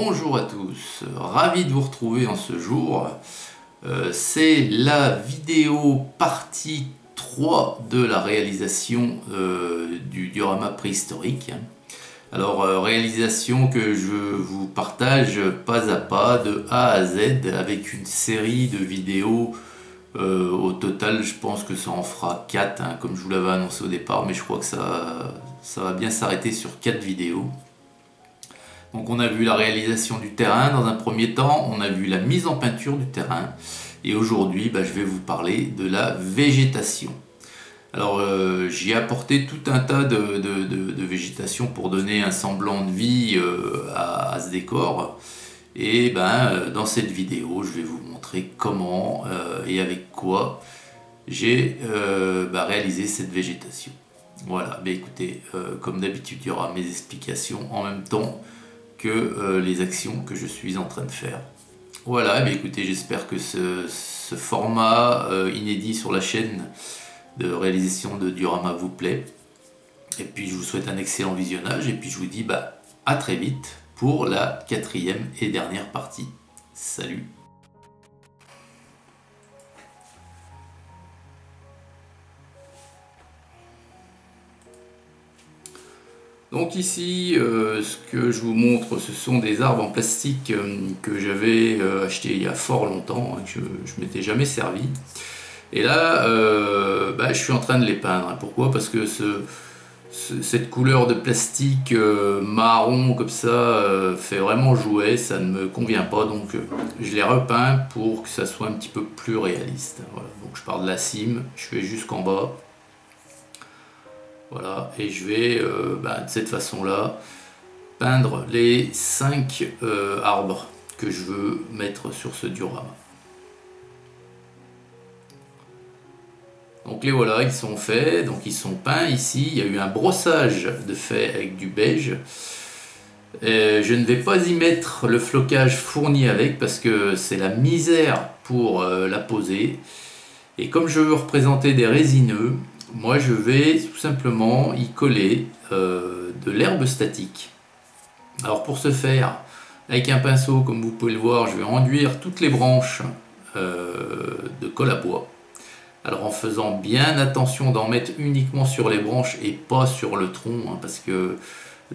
Bonjour à tous, ravi de vous retrouver en ce jour. C'est la vidéo partie 3 de la réalisation du diorama préhistorique. Alors réalisation que je vous partage pas à pas de A à Z avec une série de vidéos. Au total je pense que ça en fera 4 hein, comme je vous l'avais annoncé au départ, mais je crois que ça va bien s'arrêter sur 4 vidéos. Donc on a vu la réalisation du terrain dans un premier temps, on a vu la mise en peinture du terrain, et aujourd'hui je vais vous parler de la végétation. Alors j'y ai apporté tout un tas de végétation pour donner un semblant de vie à ce décor. Et dans cette vidéo, je vais vous montrer comment et avec quoi j'ai réalisé cette végétation. Voilà, écoutez, comme d'habitude, il y aura mes explications en même temps que les actions que je suis en train de faire. Voilà, écoutez, j'espère que ce format inédit sur la chaîne de réalisation de diorama vous plaît. Et puis je vous souhaite un excellent visionnage et puis je vous dis à très vite pour la 4e et dernière partie. Salut! Donc ici, ce que je vous montre, ce sont des arbres en plastique que j'avais acheté il y a fort longtemps, que je ne m'étais jamais servi. Et là, je suis en train de les peindre. Pourquoi? Parce que cette couleur de plastique marron comme ça fait vraiment jouet, ça ne me convient pas, donc je les repeins pour que ça soit un petit peu plus réaliste. Voilà. Donc je pars de la cime, je vais jusqu'en bas. Voilà, et je vais de cette façon-là peindre les 5 arbres que je veux mettre sur ce diorama. Donc les voilà, ils sont faits, donc ils sont peints ici. Il y a eu un brossage de fait avec du beige. Je ne vais pas y mettre le flocage fourni avec parce que c'est la misère pour la poser. Et comme je veux représenter des résineux, moi je vais tout simplement y coller de l'herbe statique. Alors pour ce faire, avec un pinceau, comme vous pouvez le voir, je vais enduire toutes les branches de colle à bois. Alors en faisant bien attention d'en mettre uniquement sur les branches et pas sur le tronc, hein, parce que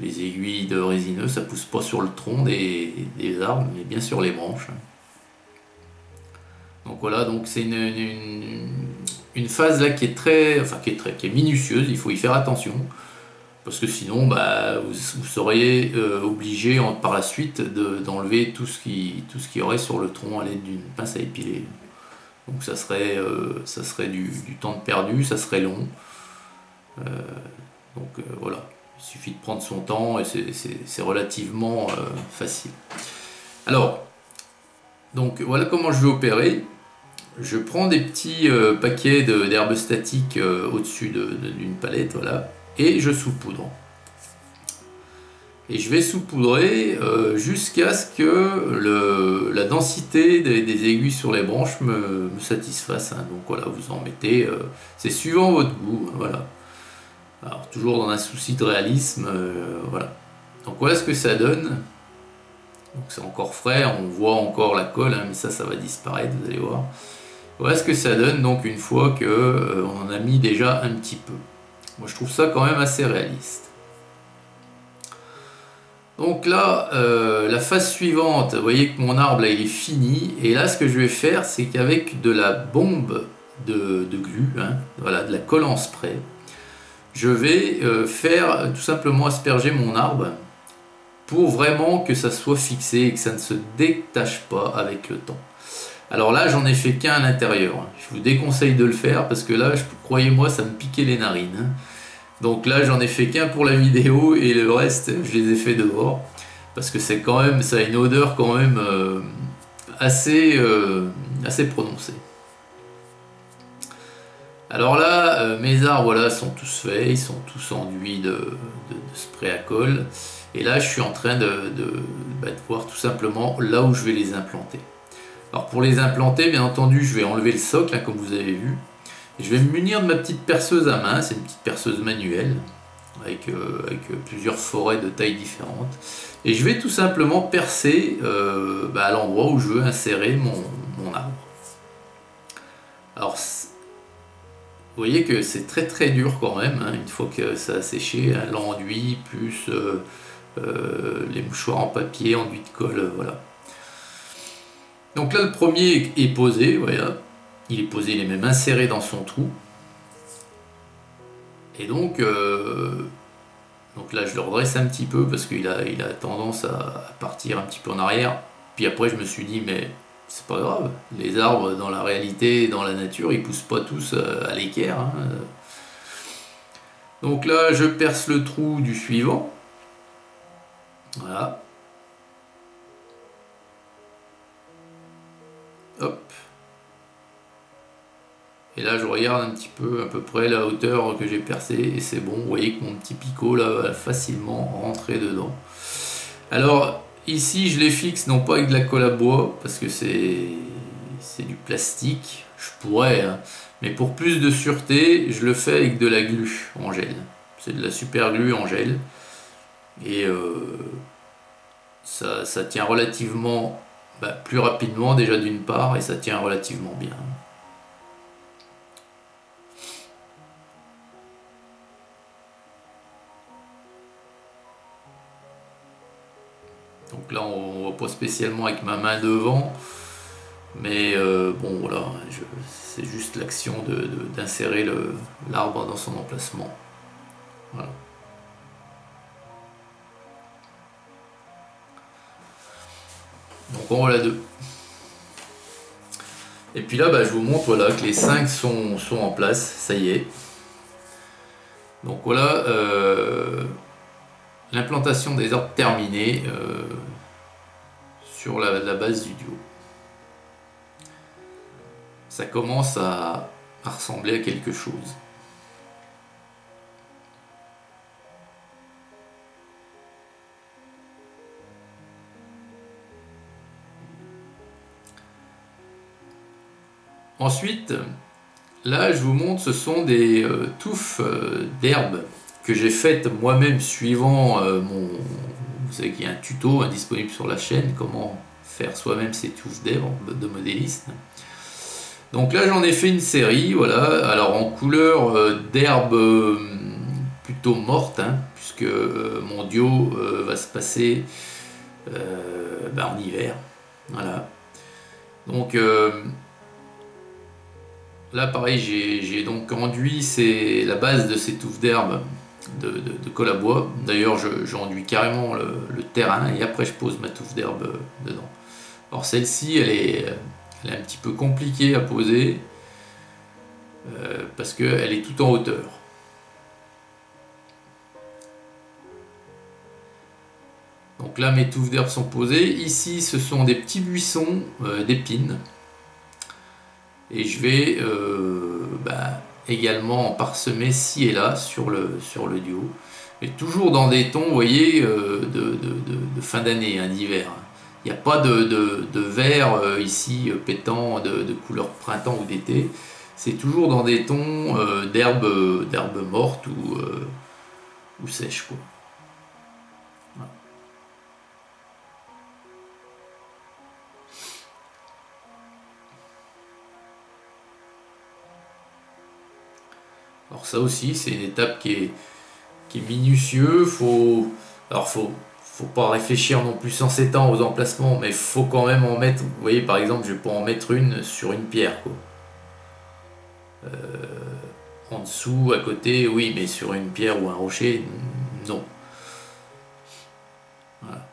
les aiguilles de résineux ça pousse pas sur le tronc des arbres, mais bien sur les branches. Donc voilà, donc c'est une phase là qui est minutieuse, il faut y faire attention, parce que sinon vous seriez obligé par la suite d'enlever tout ce qui y aurait sur le tronc à l'aide d'une pince à épiler. Donc ça serait du temps de perdu, ça serait long. Voilà, il suffit de prendre son temps et c'est relativement facile. Alors, donc voilà comment je vais opérer. Je prends des petits paquets d'herbes statiques au-dessus d'une palette, voilà, et je saupoudre. Et je vais saupoudrer jusqu'à ce que la densité des aiguilles sur les branches me satisfasse. Hein. Donc voilà, vous en mettez, c'est suivant votre goût, voilà. Alors toujours dans un souci de réalisme, voilà. Donc voilà ce que ça donne. Donc c'est encore frais, on voit encore la colle, hein, mais ça va disparaître, vous allez voir. Voilà ce que ça donne donc une fois qu'on en a mis déjà un petit peu. Moi je trouve ça quand même assez réaliste. Donc là, la phase suivante, vous voyez que mon arbre là, il est fini, et là ce que je vais faire, c'est qu'avec de la bombe de glu, hein, voilà, de la colle en spray, je vais faire tout simplement asperger mon arbre pour vraiment que ça soit fixé et que ça ne se détache pas avec le temps. Alors là, j'en ai fait qu'un à l'intérieur. Je vous déconseille de le faire parce que là, croyez-moi, ça me piquait les narines. Hein. Donc là j'en ai fait qu'un pour la vidéo et le reste je les ai fait dehors parce que c'est quand même, ça a une odeur quand même assez prononcée. Alors là mes arbres voilà, sont tous faits, ils sont tous enduits de spray à colle et là je suis en train de voir tout simplement là où je vais les implanter. Alors pour les implanter, bien entendu, je vais enlever le socle hein, comme vous avez vu. Je vais me munir de ma petite perceuse à main, c'est une petite perceuse manuelle. avec plusieurs forêts de tailles différentes. Et je vais tout simplement percer à l'endroit où je veux insérer mon arbre. Alors, vous voyez que c'est très très dur quand même, hein, une fois que ça a séché, hein, l'enduit plus les mouchoirs en papier, enduit de colle, voilà. Donc là, le premier est posé, voilà. Il est posé, il est même inséré dans son trou. Et donc là, je le redresse un petit peu parce qu'il a tendance à partir un petit peu en arrière. Puis après, je me suis dit, mais c'est pas grave. Les arbres, dans la réalité, dans la nature, ils poussent pas tous à l'équerre, hein. Donc là, je perce le trou du suivant. Voilà. Hop. Et là, je regarde un petit peu, à peu près la hauteur que j'ai percée, et c'est bon. Vous voyez que mon petit picot là va facilement rentrer dedans. Alors ici, je les fixe non pas avec de la colle à bois, parce que c'est du plastique. Je pourrais, hein, mais pour plus de sûreté, je le fais avec de la glu en gel. C'est de la super glue en gel, et ça tient relativement plus rapidement déjà d'une part, et ça tient relativement bien. Donc là, on ne voit pas spécialement avec ma main devant, mais bon voilà, c'est juste l'action d'insérer l'arbre dans son emplacement. Voilà. Donc en voilà deux. Et puis là, je vous montre voilà, que les 5 sont en place, ça y est. Donc voilà, l'implantation des arbres terminée sur la base du duo. Ça commence à ressembler à quelque chose. Ensuite, là je vous montre, ce sont des touffes d'herbe que j'ai faites moi-même suivant vous savez qu'il y a un tuto disponible sur la chaîne, comment faire soi-même ces touffes d'herbe de modéliste. Donc là j'en ai fait une série, voilà, alors en couleur d'herbe plutôt morte, hein, puisque mon duo va se passer en hiver, voilà. Donc là pareil, j'ai donc enduit la base de ces touffes d'herbe de colle à bois. D'ailleurs j'enduis carrément le terrain et après je pose ma touffe d'herbe dedans. Alors celle-ci elle est un petit peu compliquée à poser parce qu'elle est tout en hauteur. Donc là mes touffes d'herbe sont posées. Ici ce sont des petits buissons d'épines. Et je vais également en parsemer ci et là sur le duo. Mais toujours dans des tons, vous voyez, de fin d'année, hein, d'hiver. Il n'y a pas de vert ici pétant de couleur printemps ou d'été. C'est toujours dans des tons d'herbe morte ou sèche, quoi. Voilà. Alors ça aussi, c'est une étape qui est minutieuse. Faut pas réfléchir non plus sans s'étendre aux emplacements, mais faut quand même en mettre. Vous voyez, par exemple, je vais pas en mettre une sur une pierre, quoi. En dessous, à côté, oui, mais sur une pierre ou un rocher, non. Voilà.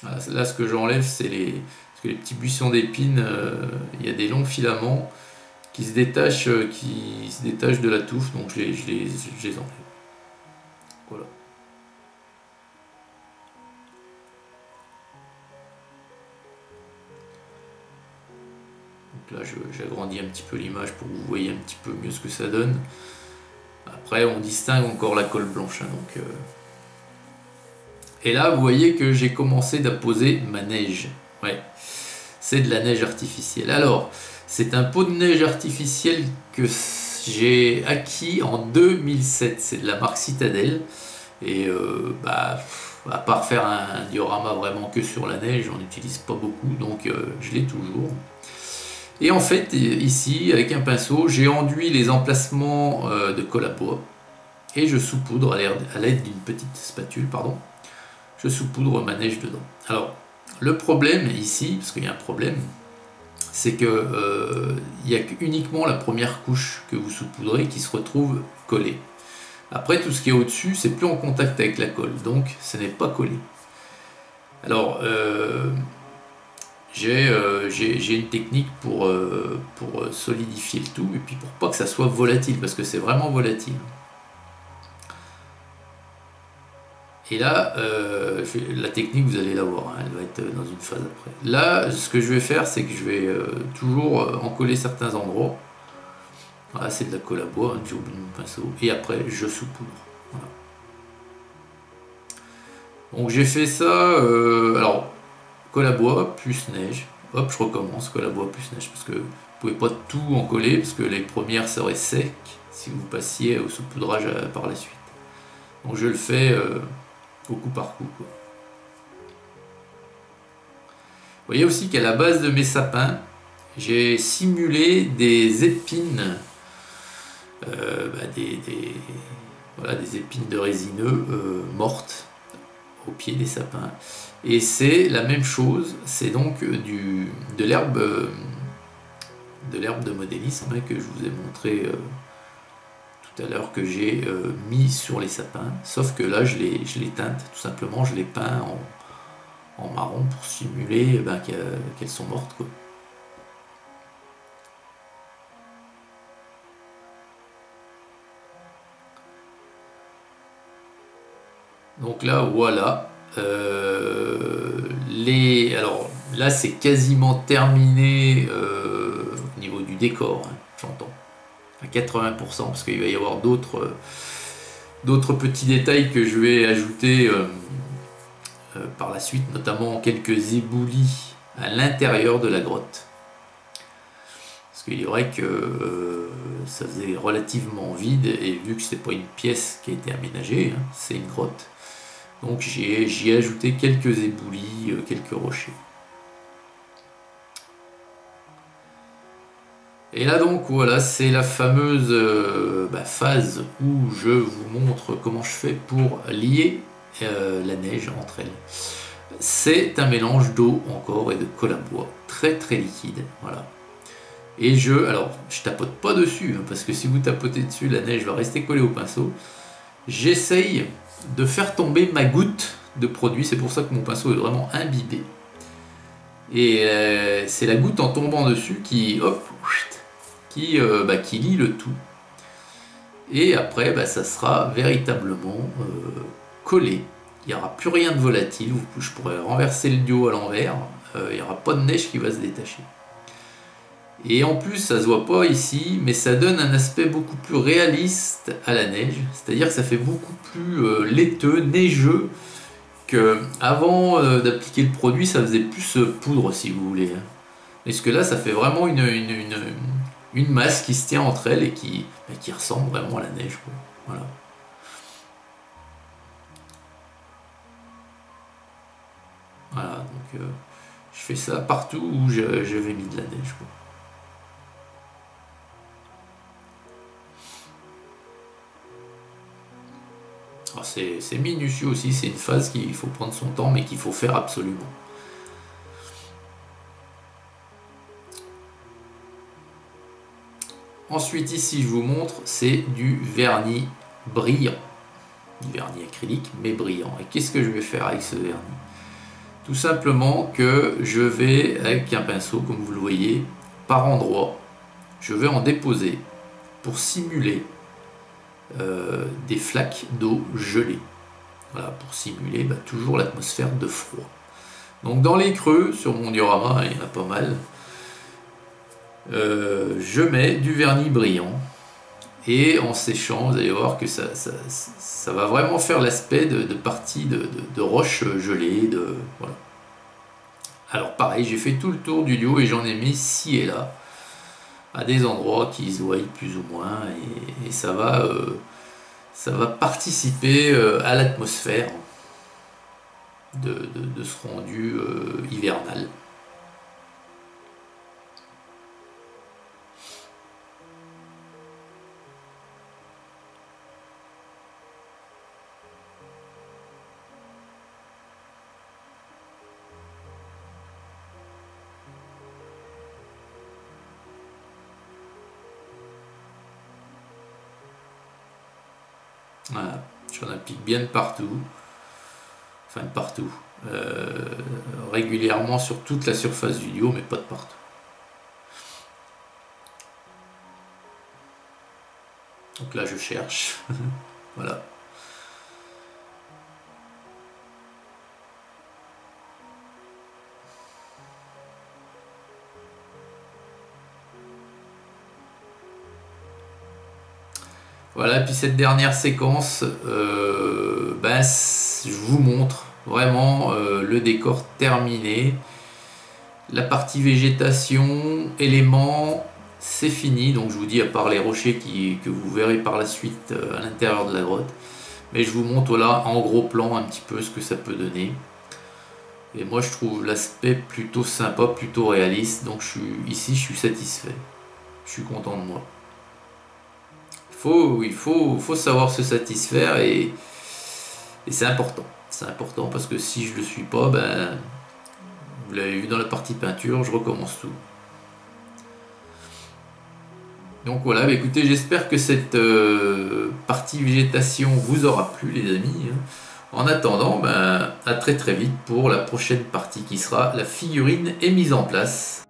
Voilà, là, ce que j'enlève, c'est les petits buissons d'épines. Il y a des longs filaments qui se détachent de la touffe, donc je les enlève. Voilà. Donc là, j'agrandis un petit peu l'image pour que vous voyez un petit peu mieux ce que ça donne. Après, on distingue encore la colle blanche, hein, donc. Et là, vous voyez que j'ai commencé d'apposer ma neige. Ouais. c'est de la neige artificielle. Alors, c'est un pot de neige artificielle que j'ai acquis en 2007, c'est de la marque Citadel, et à part faire un diorama vraiment que sur la neige, j'en utilise pas beaucoup, donc je l'ai toujours. Et en fait, ici, avec un pinceau, j'ai enduit les emplacements de colle à bois, et je saupoudre à l'aide d'une petite spatule, pardon, je saupoudre ma neige dedans. Alors, le problème ici, parce qu'il y a un problème, c'est que il n'y a uniquement la première couche que vous saupoudrez qui se retrouve collée. Après, tout ce qui est au-dessus, c'est plus en contact avec la colle, donc ce n'est pas collé. Alors, j'ai une technique pour solidifier le tout, et puis pour pas que ça soit volatile, parce que c'est vraiment volatile. Et là, la technique, vous allez la voir, hein, elle va être dans une phase après. Là, ce que je vais faire, c'est que je vais toujours en coller certains endroits. Voilà, c'est de la colle à bois, hein, j'ai oublié mon pinceau. Et après, je saupoudre. Voilà. Donc j'ai fait ça, alors, colle à bois plus neige. Hop, je recommence, colle à bois plus neige. Parce que vous ne pouvez pas tout en coller, parce que les premières seraient secs si vous passiez au saupoudrage par la suite. Donc je le fais au coup par coup, quoi. Vous voyez aussi qu'à la base de mes sapins, j'ai simulé des épines, des épines de résineux mortes au pied des sapins. Et c'est la même chose, c'est donc de l'herbe de modélisme que je vous ai montré tout à l'heure, que j'ai mis sur les sapins, sauf que là je les teinte, tout simplement je les peins en marron pour simuler qu'elles sont mortes, quoi. Donc là voilà, alors là c'est quasiment terminé au niveau du décor, hein, j'entends à 80%, parce qu'il va y avoir d'autres petits détails que je vais ajouter par la suite, notamment quelques éboulis à l'intérieur de la grotte, parce qu'il est vrai que ça faisait relativement vide, et vu que c'était pas une pièce qui a été aménagée, hein, c'est une grotte, donc j'y ai ajouté quelques éboulis, quelques rochers. Et là donc voilà, c'est la fameuse phase où je vous montre comment je fais pour lier la neige entre elles. C'est un mélange d'eau encore et de colle à bois, très très liquide, voilà. Et alors je tapote pas dessus, hein, parce que si vous tapotez dessus, la neige va rester collée au pinceau. J'essaye de faire tomber ma goutte de produit, c'est pour ça que mon pinceau est vraiment imbibé. Et c'est la goutte en tombant dessus qui, hop, qui lie le tout. Et après, ça sera véritablement collé. Il n'y aura plus rien de volatile. Je pourrais renverser le duo à l'envers. Il n'y aura pas de neige qui va se détacher. Et en plus, ça se voit pas ici, mais ça donne un aspect beaucoup plus réaliste à la neige. C'est-à-dire que ça fait beaucoup plus laiteux, neigeux, qu'avant d'appliquer le produit, ça faisait plus poudre, si vous voulez. Parce que là, ça fait vraiment une masse qui se tient entre elles et qui ressemble vraiment à la neige, quoi. Voilà. Voilà, donc je fais ça partout où j'avais mis de la neige, quoi. C'est minutieux aussi, c'est une phase qu'il faut prendre son temps, mais qu'il faut faire absolument. Ensuite ici je vous montre, c'est du vernis brillant, du vernis acrylique mais brillant. Et qu'est-ce que je vais faire avec ce vernis? Tout simplement que je vais, avec un pinceau comme vous le voyez, par endroits, je vais en déposer pour simuler des flaques d'eau gelée. Voilà, pour simuler toujours l'atmosphère de froid. Donc dans les creux, sur mon diorama, il y en a pas mal, je mets du vernis brillant, et en séchant, vous allez voir que ça va vraiment faire l'aspect de partie de roche gelée, voilà, Alors pareil, j'ai fait tout le tour du lieu et j'en ai mis ci et là, à des endroits qui se voient plus ou moins, et ça va participer à l'atmosphère de ce rendu hivernal. Voilà, j'en applique bien de partout, enfin de partout, régulièrement sur toute la surface du lieu, mais pas de partout. Donc là je cherche, voilà. Voilà, et puis cette dernière séquence, je vous montre vraiment le décor terminé. La partie végétation, éléments, c'est fini. Donc je vous dis, à part les rochers que vous verrez par la suite à l'intérieur de la grotte. Mais je vous montre là en gros plan un petit peu ce que ça peut donner. Et moi je trouve l'aspect plutôt sympa, plutôt réaliste. Donc ici je suis satisfait. Je suis content de moi. Il faut savoir se satisfaire et c'est important. C'est important parce que si je ne le suis pas, vous l'avez vu dans la partie peinture, je recommence tout. Donc voilà, écoutez, j'espère que cette partie végétation vous aura plu les amis. En attendant, à très très vite pour la prochaine partie qui sera la figurine est mise en place.